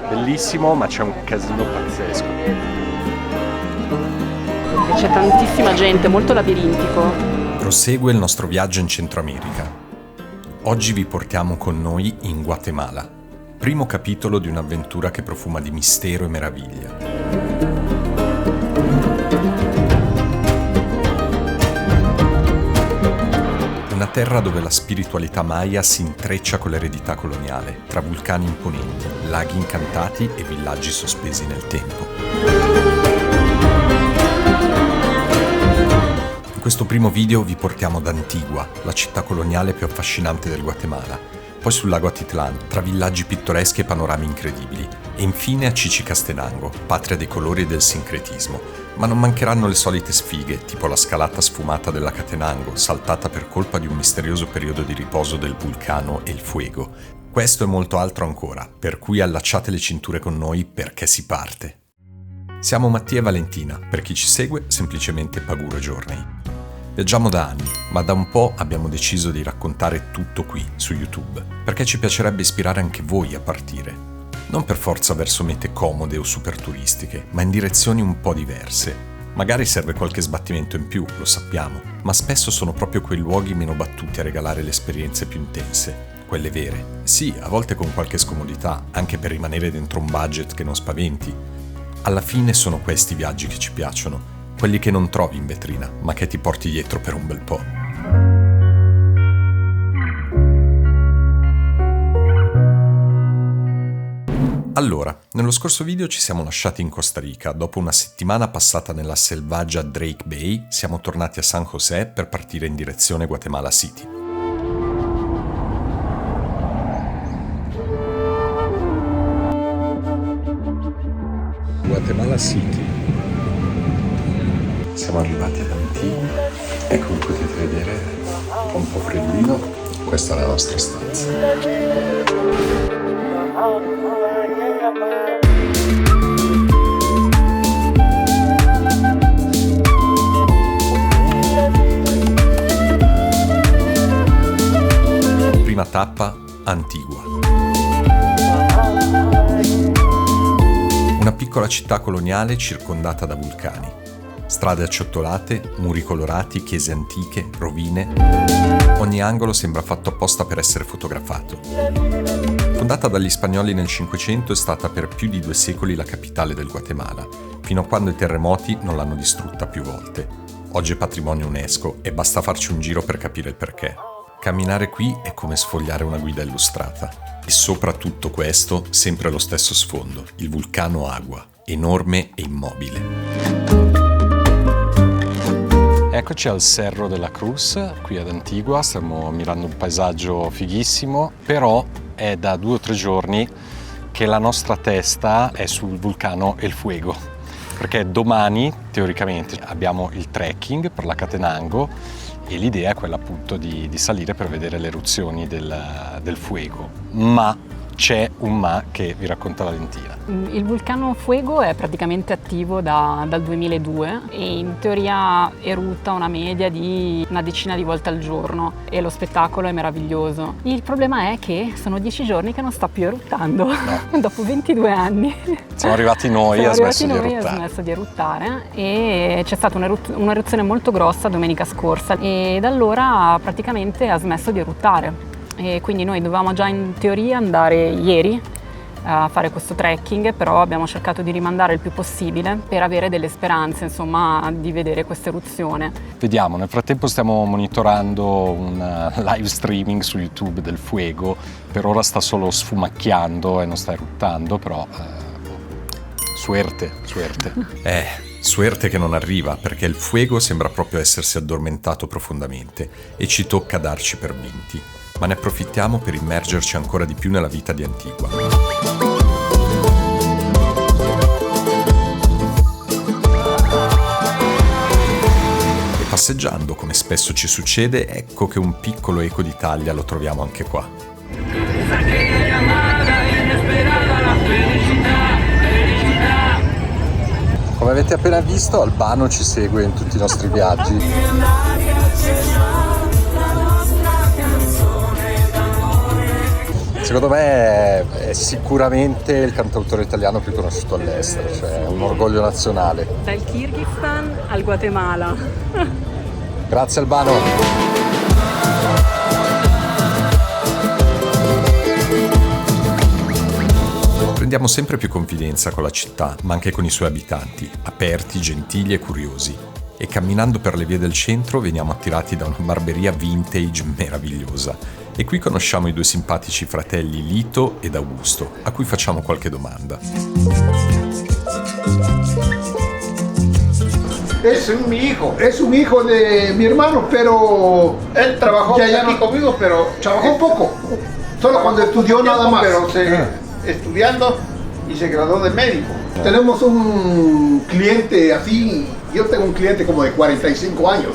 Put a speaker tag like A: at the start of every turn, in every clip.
A: Bellissimo, ma c'è un casino pazzesco.
B: C'è tantissima gente, molto labirintico.
C: Prosegue il nostro viaggio in Centro America. Oggi vi portiamo con noi in Guatemala, primo capitolo di un'avventura che profuma di mistero e meraviglia. Una terra dove la spiritualità maya si intreccia con l'eredità coloniale, tra vulcani imponenti, laghi incantati e villaggi sospesi nel tempo. In questo primo video vi portiamo ad Antigua, la città coloniale più affascinante del Guatemala, poi sul lago Atitlán, tra villaggi pittoreschi e panorami incredibili, e infine a Chichicastenango, patria dei colori e del sincretismo. Ma non mancheranno le solite sfighe, tipo la scalata sfumata della Catenango, saltata per colpa di un misterioso periodo di riposo del vulcano El Fuego. Questo e molto altro ancora, per cui allacciate le cinture con noi perché si parte. Siamo Mattia e Valentina, per chi ci segue semplicemente Paguro Journey. Viaggiamo da anni, ma da un po' abbiamo deciso di raccontare tutto qui, su YouTube, perché ci piacerebbe ispirare anche voi a partire. Non per forza verso mete comode o super turistiche, ma in direzioni un po' diverse. Magari serve qualche sbattimento in più, lo sappiamo, ma spesso sono proprio quei luoghi meno battuti a regalare le esperienze più intense, quelle vere. Sì, a volte con qualche scomodità, anche per rimanere dentro un budget che non spaventi. Alla fine sono questi viaggi che ci piacciono, quelli che non trovi in vetrina, ma che ti porti dietro per un bel po'. Allora, nello scorso video ci siamo lasciati in Costa Rica. Dopo una settimana passata nella selvaggia Drake Bay, siamo tornati a San José per partire in direzione Guatemala City. Guatemala City. Siamo arrivati ad Antigua e come potete vedere un po' freddino, questa è la nostra stanza. Prima tappa, Antigua. Una piccola città coloniale circondata da vulcani. Strade acciottolate, muri colorati, chiese antiche, rovine. Ogni angolo sembra fatto apposta per essere fotografato. Fondata dagli spagnoli nel Cinquecento, è stata per più di 2 secoli la capitale del Guatemala, fino a quando i terremoti non l'hanno distrutta più volte. Oggi è patrimonio UNESCO e basta farci un giro per capire il perché. Camminare qui è come sfogliare una guida illustrata. E sopra tutto questo, sempre lo stesso sfondo, il vulcano Agua, enorme e immobile.
A: Eccoci al Cerro de la Cruz, qui ad Antigua, stiamo mirando un paesaggio fighissimo, però è da 2 o 3 giorni che la nostra testa è sul vulcano El Fuego, perché domani, teoricamente, abbiamo il trekking per la Catenango e l'idea è quella appunto di salire per vedere le eruzioni del fuego, ma c'è un ma che vi racconta Valentina.
B: Il vulcano Fuego è praticamente attivo dal 2002 e in teoria erutta una media di una decina di volte al giorno e lo spettacolo è meraviglioso. Il problema è che sono 10 giorni che non sta più eruttando, no. Dopo 22 anni.
A: Siamo arrivati noi e ha smesso
B: di eruttare e c'è stata un'eruzione molto grossa domenica scorsa e da allora praticamente ha smesso di eruttare. E quindi noi dovevamo già in teoria andare ieri a fare questo trekking, però abbiamo cercato di rimandare il più possibile per avere delle speranze, insomma, di vedere questa eruzione.
A: Vediamo, nel frattempo stiamo monitorando un live streaming su YouTube del fuego. Per ora sta solo sfumacchiando e non sta eruttando, però suerte.
C: Suerte che non arriva, perché il fuego sembra proprio essersi addormentato profondamente e ci tocca darci per vinti. Ma ne approfittiamo per immergerci ancora di più nella vita di Antigua. E passeggiando, come spesso ci succede, ecco che un piccolo eco d'Italia lo troviamo anche qua. Come avete appena visto, Albano ci segue in tutti i nostri viaggi.
A: secondo me è sicuramente il cantautore italiano più conosciuto all'estero, cioè è un orgoglio nazionale.
B: Dal Kirghizistan al Guatemala.
A: Grazie Albano!
C: Prendiamo sempre più confidenza con la città, ma anche con i suoi abitanti, aperti, gentili e curiosi. E camminando per le vie del centro veniamo attirati da una barberia vintage meravigliosa. E qui conosciamo i due simpatici fratelli Lito ed Augusto, a cui facciamo qualche domanda.
D: Es un hijo de mi hermano, pero él trabajó aquí conmigo, pero trabajó un poco, solo cuando estudió nada más. Pero estudiando y se graduó de médico. Tenemos un cliente así, yo tengo un cliente como de 45 años.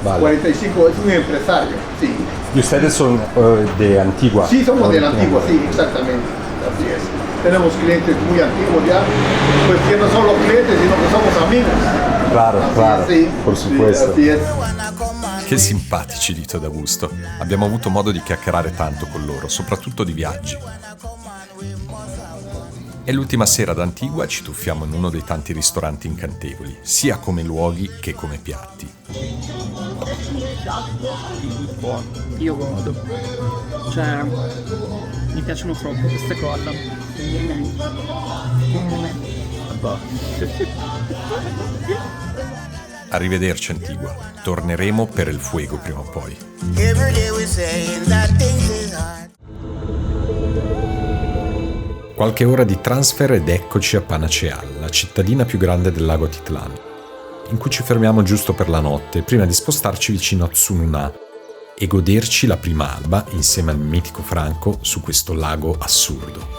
D: Vale. 45, es un empresario, sí.
A: ¿Y ustedes son de Antigua?
D: Sí, somos de la Antigua, sí, exactamente, así es. Tenemos clientes muy antiguos ya, pues que no solo clientes, sino que somos amigos.
A: Claro,
D: Así
A: claro,
D: es, sí.
A: por supuesto.
D: Sí, así es.
C: Che simpatici Lito ed Augusto. Abbiamo avuto modo di chiacchierare tanto con loro, soprattutto di viaggi. E l'ultima sera ad Antigua ci tuffiamo in uno dei tanti ristoranti incantevoli, sia come luoghi che come piatti.
B: Io godo. Cioè, mi piacciono troppo queste cose.
C: Arrivederci Antigua, torneremo per il fuego prima o poi. Qualche ora di transfer ed eccoci a Panacheal, la cittadina più grande del lago Atitlan, in cui ci fermiamo giusto per la notte, prima di spostarci vicino a Tsununa e goderci la prima alba insieme al mitico Franco su questo lago assurdo.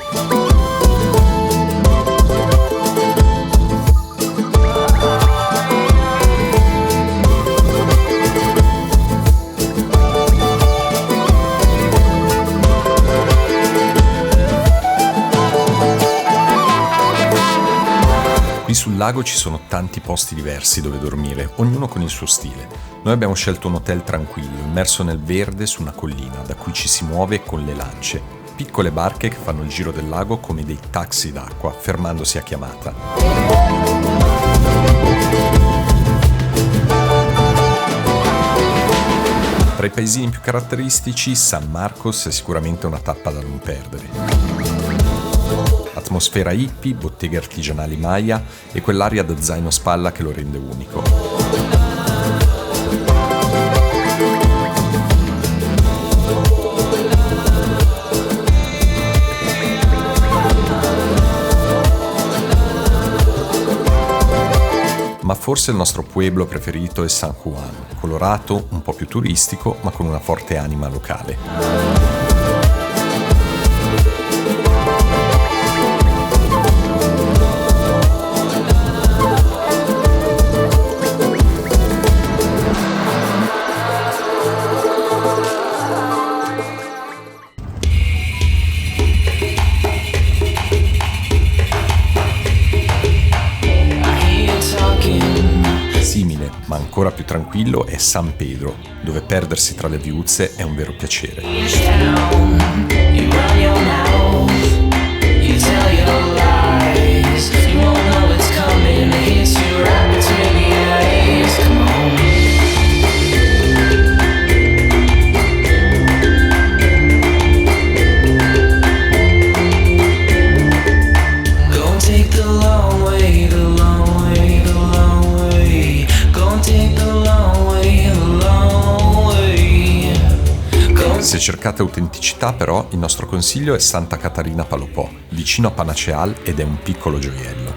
C: Sul lago ci sono tanti posti diversi dove dormire, ognuno con il suo stile. Noi abbiamo scelto un hotel tranquillo, immerso nel verde su una collina, da cui ci si muove con le lance. Piccole barche che fanno il giro del lago come dei taxi d'acqua, fermandosi a chiamata. Tra i paesini più caratteristici, San Marcos è sicuramente una tappa da non perdere. Atmosfera hippie, botteghe artigianali Maya e quell'aria da zaino spalla che lo rende unico. Ma forse il nostro pueblo preferito è San Juan, colorato, un po' più turistico, ma con una forte anima locale. Simile, ma ancora più tranquillo, è San Pedro, dove perdersi tra le viuzze è un vero piacere. Se cercate autenticità però, il nostro consiglio è Santa Catarina Palopó, vicino a Panacheal ed è un piccolo gioiello.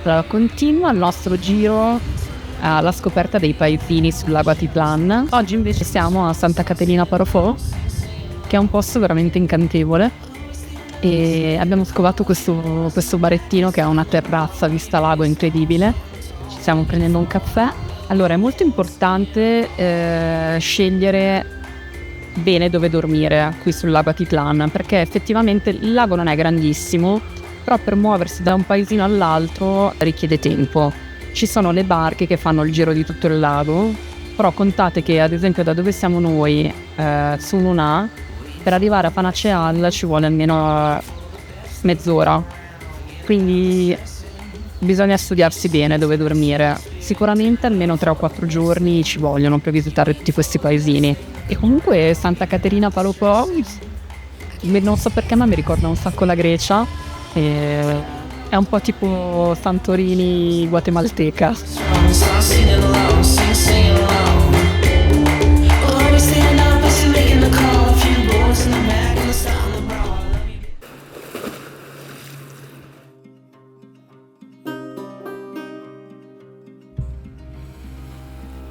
B: Allora, continua il nostro giro alla scoperta dei paesini sul lago Atitlan. Oggi invece siamo a Santa Caterina Palopó, che è un posto veramente incantevole, e abbiamo scovato questo barettino che ha una terrazza vista lago incredibile. Ci stiamo prendendo un caffè. Allora, è molto importante scegliere bene dove dormire qui sul lago Atitlan, perché effettivamente il lago non è grandissimo, però per muoversi da un paesino all'altro richiede tempo. Ci sono le barche che fanno il giro di tutto il lago, però contate che ad esempio da dove siamo noi, Tsununa, Per arrivare a Panaceal ci vuole almeno mezz'ora, quindi bisogna studiarsi bene dove dormire. Sicuramente almeno 3 o 4 giorni ci vogliono per visitare tutti questi paesini. E comunque Santa Caterina Palopò, non so perché, ma mi ricorda un sacco la Grecia. È un po' tipo Santorini guatemalteca.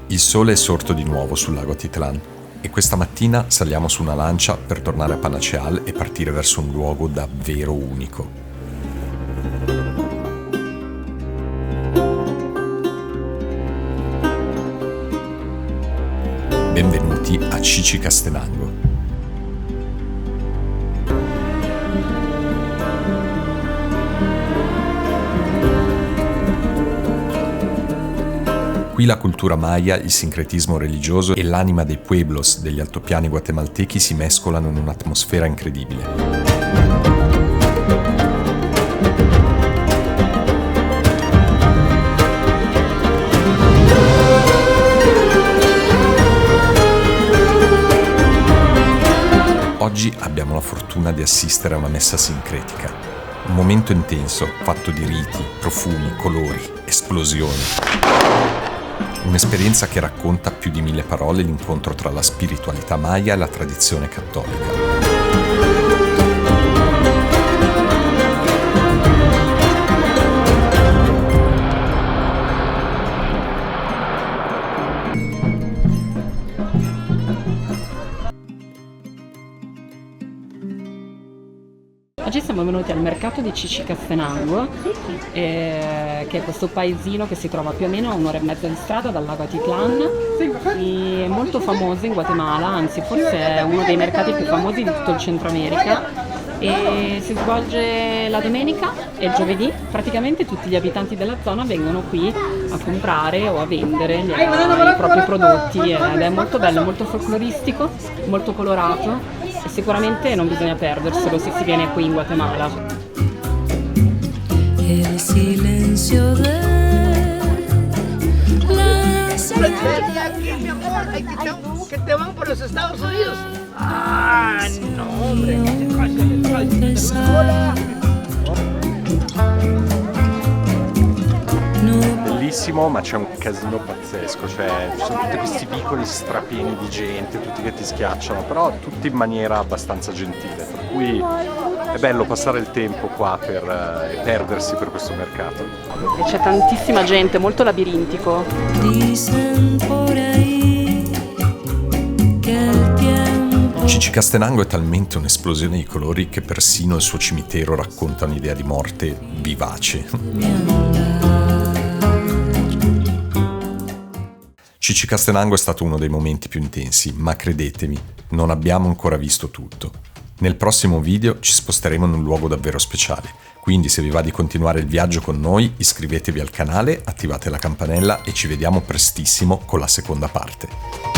C: Il sole è sorto di nuovo sul lago Atitlan e questa mattina saliamo su una lancia per tornare a Panaceal e partire verso un luogo davvero unico. Benvenuti a Chichicastenango. Qui la cultura maya, il sincretismo religioso e l'anima dei pueblos degli altopiani guatemaltechi si mescolano in un'atmosfera incredibile. Oggi abbiamo la fortuna di assistere a una messa sincretica. Un momento intenso, fatto di riti, profumi, colori, esplosioni. Un'esperienza che racconta più di 1000 parole l'incontro tra la spiritualità maya e la tradizione cattolica.
B: Oggi siamo venuti al mercato di Chichicastenango, che è questo paesino che si trova più o meno a 1 ora e mezza di strada dal lago Atitlan. È molto famoso in Guatemala, anzi forse è uno dei mercati più famosi di tutto il Centro America, e si svolge la domenica e il giovedì. Praticamente tutti gli abitanti della zona vengono qui a comprare o a vendere i propri prodotti ed è molto bello, molto folcloristico, molto colorato. E sicuramente non bisogna perderselo se si viene qui in Guatemala.
E: El silencio de las
D: que te van por los Estados Unidos. Ah, no, hombre,
A: Bellissimo, ma c'è un casino pazzesco, cioè ci sono tutti questi vicoli strapieni di gente, tutti che ti schiacciano, però tutti in maniera abbastanza gentile, per cui è bello passare il tempo qua per perdersi per questo mercato.
B: E c'è tantissima gente, molto labirintico.
E: dicen por ahí que el tiempo
C: Chichicastenango è talmente un'esplosione di colori che persino il suo cimitero racconta un'idea di morte vivace.
E: me andar.
C: Chichicastenango è stato uno dei momenti più intensi, ma credetemi, non abbiamo ancora visto tutto. Nel prossimo video ci sposteremo in un luogo davvero speciale, quindi se vi va di continuare il viaggio con noi, iscrivetevi al canale, attivate la campanella e ci vediamo prestissimo con la seconda parte.